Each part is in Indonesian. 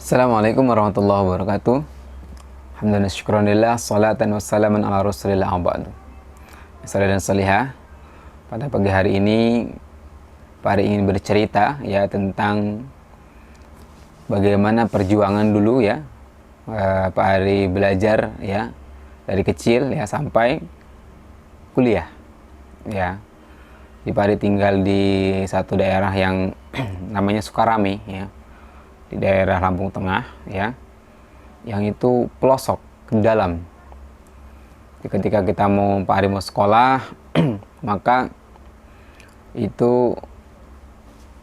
Assalamualaikum warahmatullahi wabarakatuh. Alhamdulillah, syukranillah, salatan wassalaman ala rasulillah abadu. Saudara dan salihah, pada pagi hari ini Pak Ari ingin bercerita ya tentang bagaimana perjuangan dulu ya Pak Ari belajar ya dari kecil ya sampai kuliah ya. Di Pak Ari tinggal di satu daerah yang namanya Sukarame ya, di daerah Lampung Tengah ya, yang itu pelosok ke dalam. Jadi ketika kita Pak Ari mau sekolah maka itu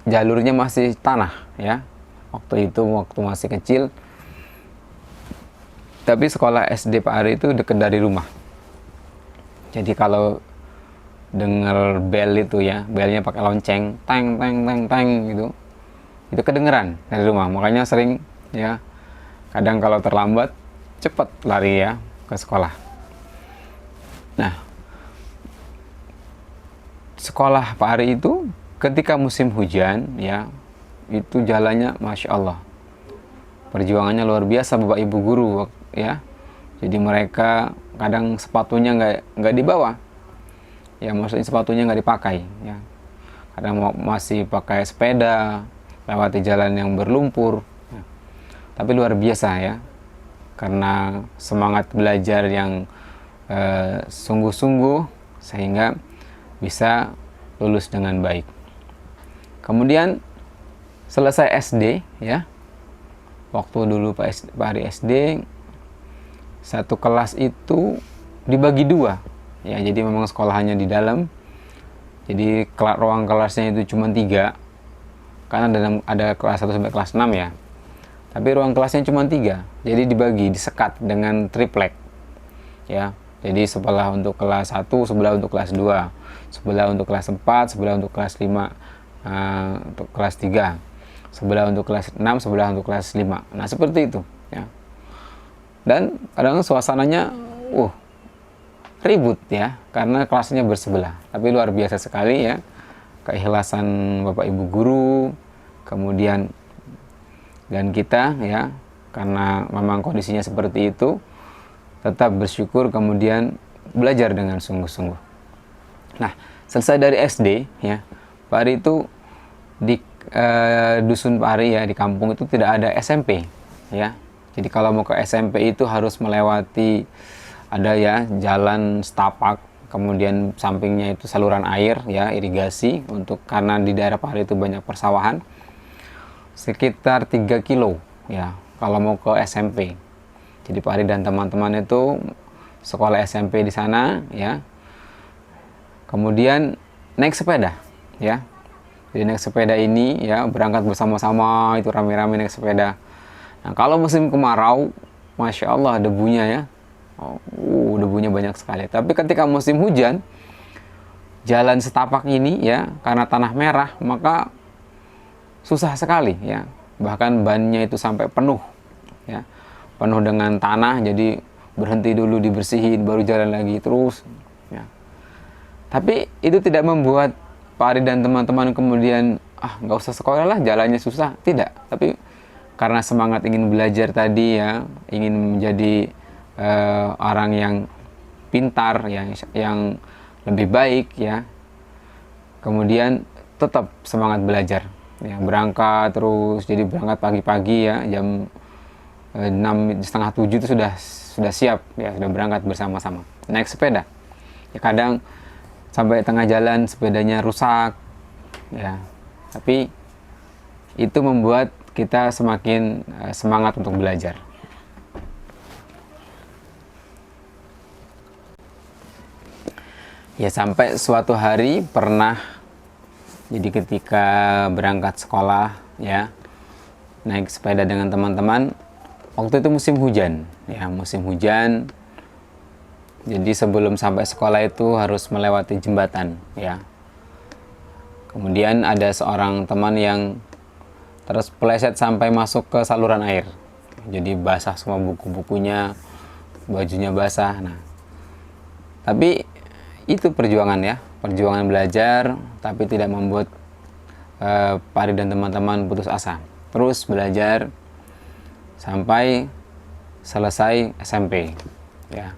jalurnya masih tanah ya, waktu masih kecil. Tapi sekolah SD Pak Ari itu dekat dari rumah, jadi kalau dengar bel itu ya, belnya pakai lonceng, teng teng teng teng gitu, itu kedengeran dari rumah. Makanya sering ya, kadang kalau terlambat cepat lari ya ke sekolah. Nah, sekolah Pak Ari itu ketika musim hujan ya, itu jalannya Masya Allah, perjuangannya luar biasa Bapak Ibu guru ya. Jadi mereka kadang sepatunya nggak dibawa ya, maksudnya sepatunya nggak dipakai ya, kadang masih pakai sepeda lewati jalan yang berlumpur ya. Tapi luar biasa ya, karena semangat belajar yang sungguh-sungguh sehingga bisa lulus dengan baik. Kemudian selesai SD ya, waktu dulu Pak Ari SD, satu kelas itu dibagi dua ya, jadi memang sekolahannya di dalam, jadi ruang kelasnya itu cuma 3 karena ada kelas 1 sampai kelas 6 ya, tapi ruang kelasnya cuma 3, jadi dibagi, disekat dengan triplek ya. Jadi sebelah untuk kelas 1, sebelah untuk kelas 2, sebelah untuk kelas 4, sebelah untuk kelas 5, untuk kelas 3, sebelah untuk kelas 6, sebelah untuk kelas 5. Nah seperti itu ya. Dan kadang suasananya ribut ya, karena kelasnya bersebelah. Tapi luar biasa sekali ya, keikhlasan Bapak Ibu guru, kemudian dan kita ya, karena memang kondisinya seperti itu, tetap bersyukur, kemudian belajar dengan sungguh-sungguh. Nah, selesai dari SD ya, Pak Ari itu di dusun Pak Ari ya, di kampung itu tidak ada SMP ya. Jadi kalau mau ke SMP itu harus melewati, ada ya jalan setapak, kemudian sampingnya itu saluran air ya, irigasi, untuk karena di daerah Pak Ari itu banyak persawahan, sekitar 3 kilo ya kalau mau ke SMP. Jadi Pak Ari dan teman-teman itu sekolah SMP di sana ya. Kemudian naik sepeda ya. Jadi naik sepeda ini ya, berangkat bersama-sama itu rame-rame naik sepeda. Nah, kalau musim kemarau, Masya Allah debunya ya, debunya banyak sekali. Tapi ketika musim hujan, jalan setapak ini ya, karena tanah merah, maka susah sekali ya. Bahkan bannya itu sampai penuh ya, penuh dengan tanah. Jadi berhenti dulu dibersihin, baru jalan lagi terus ya. Tapi itu tidak membuat Pak Ari dan teman-teman kemudian nggak usah sekolah lah, jalannya susah, tidak. Tapi karena semangat ingin belajar tadi ya, ingin menjadi orang yang pintar ya, yang lebih baik ya, kemudian tetap semangat belajar ya, berangkat terus. Jadi berangkat pagi-pagi ya, jam 6, setengah 7 itu sudah siap ya, sudah berangkat bersama-sama naik sepeda ya. Kadang sampai tengah jalan sepedanya rusak ya, tapi itu membuat kita semakin semangat untuk belajar. Ya, sampai suatu hari pernah, jadi ketika berangkat sekolah ya, naik sepeda dengan teman-teman, waktu itu musim hujan ya, musim hujan. Jadi sebelum sampai sekolah itu harus melewati jembatan ya. Kemudian ada seorang teman yang terus peleset sampai masuk ke saluran air. Jadi basah semua buku-bukunya, bajunya basah. Nah, tapi itu perjuangan ya, perjuangan belajar, tapi tidak membuat Pak Ari dan teman-teman putus asa. Terus belajar sampai selesai SMP ya.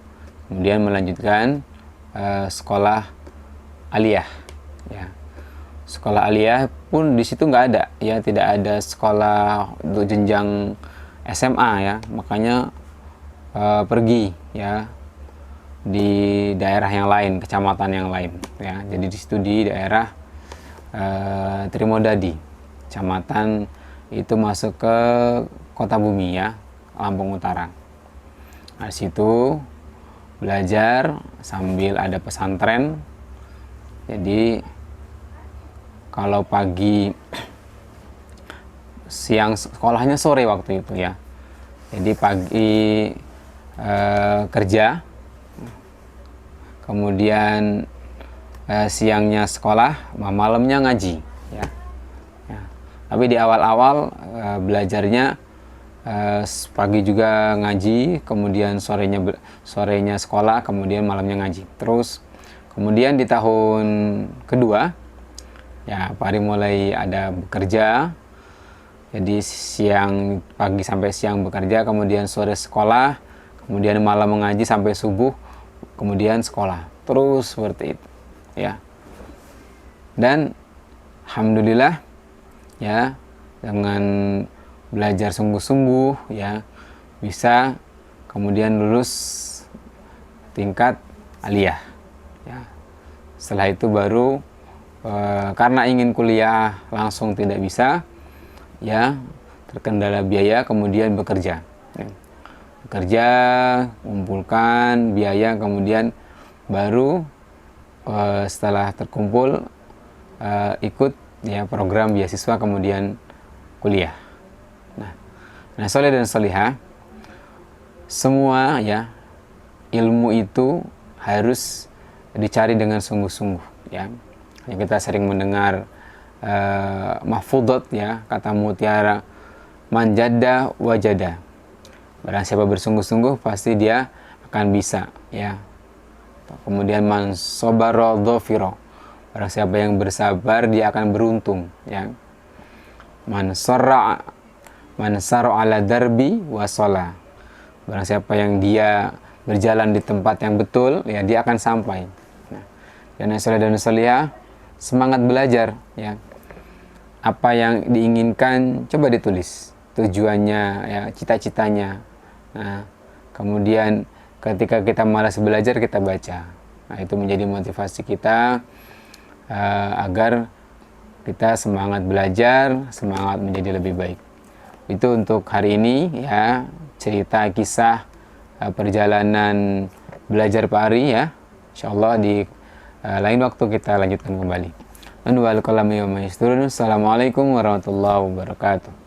Kemudian melanjutkan sekolah aliyah ya. Sekolah aliyah pun di situ nggak ada ya, tidak ada sekolah untuk jenjang SMA ya, makanya pergi ya di daerah yang lain, kecamatan yang lain ya. Jadi di situ di daerah Trimodadi, kecamatan itu masuk ke Kota Bumi ya, Lampung Utara. Nah, di situ belajar sambil ada pesantren. Jadi kalau pagi, siang sekolahnya sore waktu itu ya. Jadi pagi kerja, kemudian siangnya sekolah, malamnya ngaji ya. Ya. Tapi di awal-awal belajarnya pagi juga ngaji, kemudian sorenya sekolah, kemudian malamnya ngaji. Terus kemudian di tahun kedua ya, Pak Ari mulai ada bekerja. Jadi pagi sampai siang bekerja, kemudian sore sekolah, kemudian malam mengaji sampai subuh, kemudian sekolah. Terus seperti itu ya. Dan alhamdulillah ya, dengan belajar sungguh-sungguh ya, bisa kemudian lulus tingkat aliyah ya. Setelah itu baru karena ingin kuliah langsung tidak bisa ya, terkendala biaya, kemudian bekerja ya. Bekerja, mengumpulkan biaya, kemudian baru setelah terkumpul ikut ya program beasiswa, kemudian kuliah. Nah soleh dan solihah, semua ya ilmu itu harus dicari dengan sungguh-sungguh ya. Kita sering mendengar mahfudot ya, kata mutiara, manjada wajada. Barang siapa bersungguh-sungguh pasti dia akan bisa ya. Kemudian man sobaro dhofiro, barang siapa yang bersabar dia akan beruntung ya. Man saro ala darbi wasola, barang siapa yang dia berjalan di tempat yang betul ya, dia akan sampai. Nah, dan soleh dan solihah, semangat belajar ya. Apa yang diinginkan coba ditulis tujuannya ya, cita-citanya. Nah, kemudian ketika kita malas belajar, kita baca. Nah, itu menjadi motivasi kita agar kita semangat belajar, semangat menjadi lebih baik. Itu untuk hari ini ya, cerita kisah perjalanan belajar Pak Ari ya. Insyaallah di lain waktu kita lanjutkan kembali. Assalamualaikum warahmatullahi wabarakatuh.